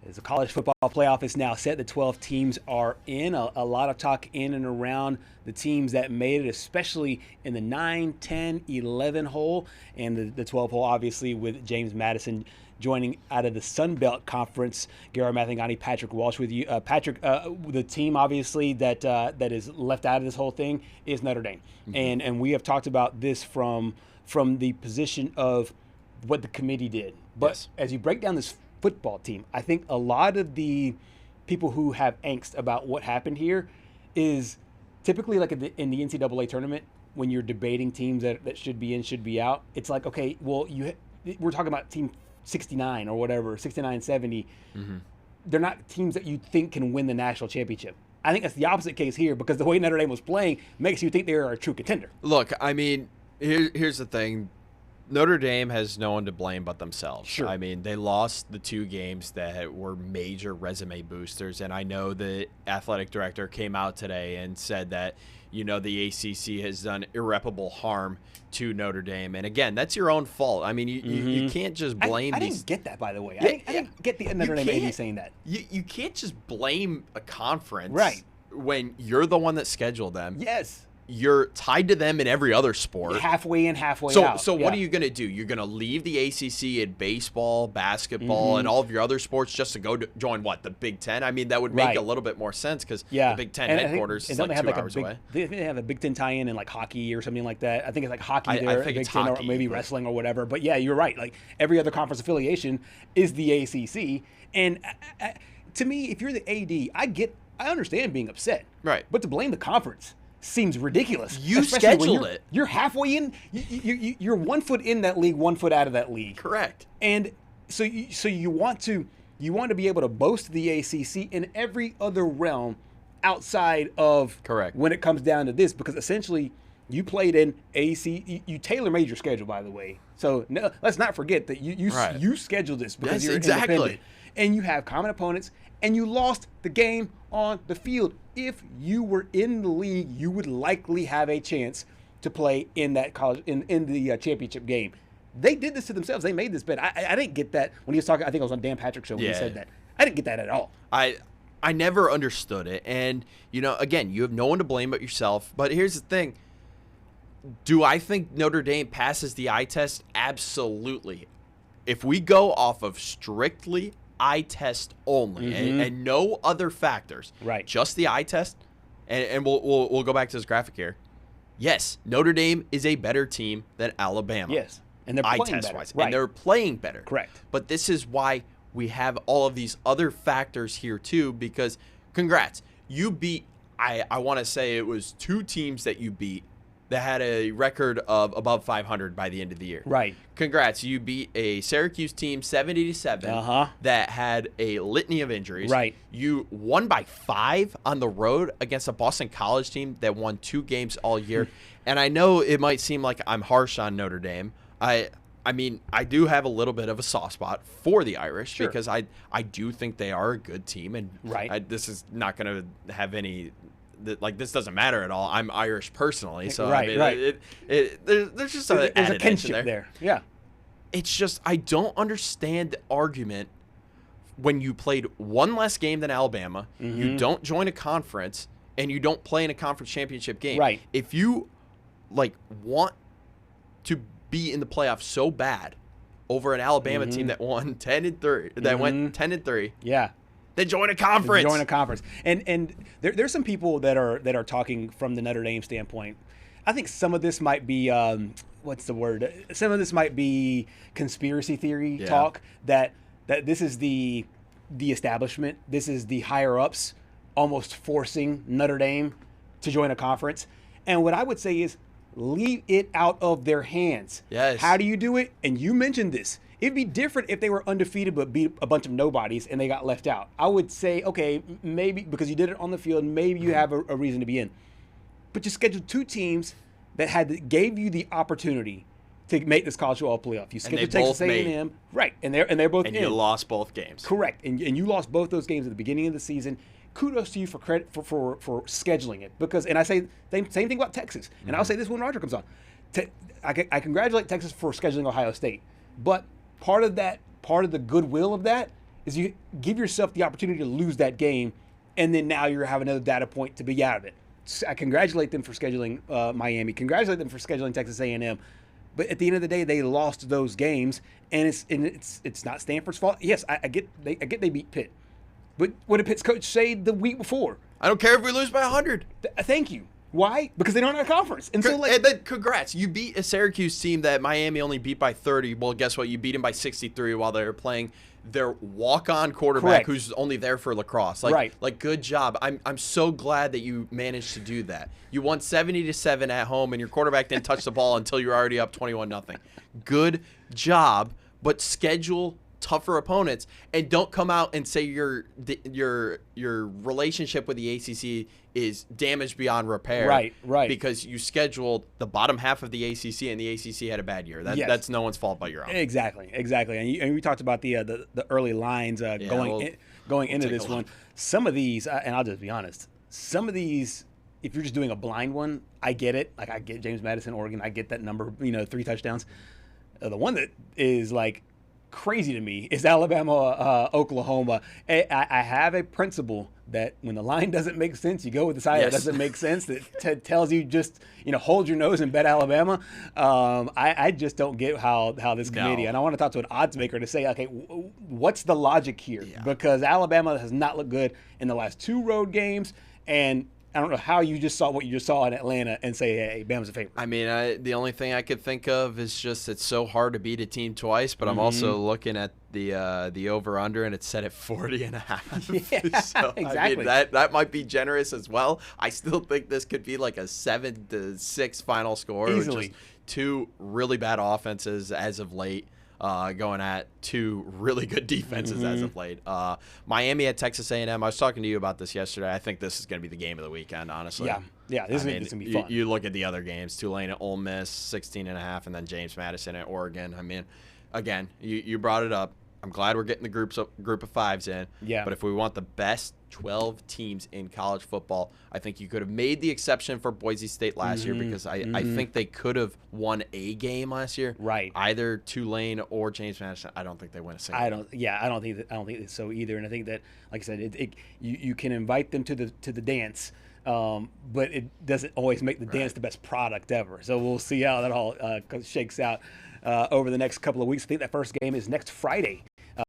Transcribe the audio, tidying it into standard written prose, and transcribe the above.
As the college football playoff is now set, the 12 teams are in. A lot of talk in and around the teams that made it, especially in the 9, 10, 11 hole, and the 12 hole, obviously, with James Madison joining out of the Sun Belt Conference. Gerhard Mathangani, Patrick Walsh with you. Patrick, the team, obviously, that is left out of this whole thing is Notre Dame. Mm-hmm. And we have talked about this from the position of what the committee did. But yes, as you break down this football team, I think a lot of the people who have angst about what happened here is typically like in the NCAA tournament when you're debating teams that should be in, should be out. It's like, okay, well, we're talking about team 69 or whatever, 69, 70. Mm-hmm. They're not teams that you think can win the national championship. I think that's the opposite case here because the way Notre Dame was playing makes you think they are a true contender. Look, I mean, here's the thing. Notre Dame has no one to blame but themselves. Sure. I mean, they lost the 2 games that were major resume boosters, and I know the athletic director came out today and said that, the ACC has done irreparable harm to Notre Dame. And again, that's your own fault. I mean, you can't just blame I didn't get that, by the way. I didn't get the Notre Dame AD saying that. You can't just blame a conference right when you're the one that scheduled them. Yes. You're tied to them in every other sport. Halfway in, halfway out. So what are you going to do? You're going to leave the ACC in baseball, basketball, and all of your other sports just to go join what, the Big Ten? I mean, that would make a little bit more sense because the Big Ten headquarters is like 2 hours away. They have a Big Ten tie-in in like hockey or something like that. I think it's like hockey there, I think it's Big Ten, hockey, or maybe wrestling or whatever. But yeah, you're right. Like every other conference affiliation is the ACC. And to me, if you're the AD, I understand being upset. Right. But to blame the conference seems ridiculous. You scheduled it. You're halfway in. You're 1 foot in that league, 1 foot out of that league. Correct. And so you want to be able to boast the ACC in every other realm outside of correct when it comes down to this, because essentially you played in AC. You tailor-made your schedule, by the way. So no, let's not forget that you scheduled this because you're independent, and you have common opponents, and you lost the game on the field. If you were in the league, you would likely have a chance to play in that college in the championship game. They did this to themselves. They made this bet. I didn't get that when he was talking. I think it was on Dan Patrick's show when he said that. I didn't get that at all. I never understood it. And, again, you have no one to blame but yourself. But here's the thing. Do I think Notre Dame passes the eye test? Absolutely. If we go off of strictly eye test only and no other factors, right? Just the eye test, and we'll go back to this graphic here. Yes, Notre Dame is a better team than Alabama. Yes, and they're playing better. Wise, right. And they're playing better. Correct. But this is why we have all of these other factors here too. Because congrats, you beat. I want to say it was 2 teams that you beat that had a record of above 500 by the end of the year. Right. Congrats. You beat a Syracuse team 70-7 that had a litany of injuries. Right. You won by 5 on the road against a Boston College team that won 2 games all year. And I know it might seem like I'm harsh on Notre Dame. I mean, I do have a little bit of a soft spot for the Irish because I do think they are a good team. And this is not going to have any – this doesn't matter at all. I'm Irish personally, so there's just there's a kinship there. Yeah, it's just I don't understand the argument when you played 1 less game than Alabama, you don't join a conference, and you don't play in a conference championship game. Right. If you want to be in the playoffs so bad over an Alabama team that won 10-3, that went 10-3. Yeah. They join a conference. And there's some people that are talking from the Notre Dame standpoint. I think some of this might be what's the word? Some of this might be conspiracy theory talk that this is the establishment, this is the higher ups almost forcing Notre Dame to join a conference. And what I would say is leave it out of their hands. Yes. How do you do it? And you mentioned this. It'd be different if they were undefeated but beat a bunch of nobodies and they got left out. I would say, okay, maybe because you did it on the field, maybe you have a reason to be in. But you scheduled 2 teams that gave you the opportunity to make this college football playoff. You scheduled Texas A&M, right? And they're both in. And you lost both games. Correct, and you lost both those games at the beginning of the season. Kudos to you for credit for scheduling it, because, and I say same thing about Texas, and I'll say this when Roger comes on. I congratulate Texas for scheduling Ohio State, but part of the goodwill of that is you give yourself the opportunity to lose that game, and then now you have another data point to be out of it. So I congratulate them for scheduling Miami. Congratulate them for scheduling Texas A&M. But at the end of the day, they lost those games, and it's not Stanford's fault. Yes, I get they beat Pitt, but what did Pitt's coach say the week before? I don't care if we lose by 100. Thank you. Why? Because they don't have a conference. And so, and then congrats. You beat a Syracuse team that Miami only beat by 30. Well, guess what? You beat them by 63 while they were playing their walk-on quarterback, who's only there for lacrosse. Like, good job. I'm so glad that you managed to do that. You won 70-7 at home, and your quarterback didn't touch the ball until you were already up 21-0. Good job, but schedule tougher opponents, and don't come out and say your relationship with the ACC is damaged beyond repair. Right. Because you scheduled the bottom half of the ACC, and the ACC had a bad year. That's no one's fault but your own. Exactly. And we talked about the early lines going into this one. Some of these, and I'll just be honest, some of these, if you're just doing a blind one, I get it. Like, I get James Madison, Oregon. I get that number, 3 touchdowns. The one that is like crazy to me is Alabama, Oklahoma. I have a principle that when the line doesn't make sense, you go with the side that doesn't make sense. That tells you just hold your nose and bet Alabama. I just don't get how this committee. And I want to talk to an odds maker to say, okay, what's the logic here? Yeah. Because Alabama has not looked good in the last 2 road games, and I don't know how you just saw what you just saw in Atlanta and say, hey, Bama's a favorite. I mean, the only thing I could think of is just it's so hard to beat a team twice, but I'm also looking at the over-under, and it's set at 40.5. Yeah, so, exactly. I mean, that might be generous as well. I still think this could be like a 7-6 final score. Easily. With just 2 really bad offenses as of late. Going at 2 really good defenses as of late. Miami at Texas A&M. I was talking to you about this yesterday. I think this is going to be the game of the weekend, honestly. Yeah, this is going to be fun. You look at the other games, Tulane at Ole Miss, 16.5, and then James Madison at Oregon. I mean, again, you brought it up. I'm glad we're getting the group of 5s in. Yeah. But if we want the best 12 teams in college football, I think you could have made the exception for Boise State last year, because I think they could have won a game last year. Right. Either Tulane or James Madison. I don't think they win a single. I don't think it's so either. And I think that, like I said, you can invite them to the dance. But it doesn't always make the dance the best product ever. So we'll see how that all shakes out over the next couple of weeks. I think that first game is next Friday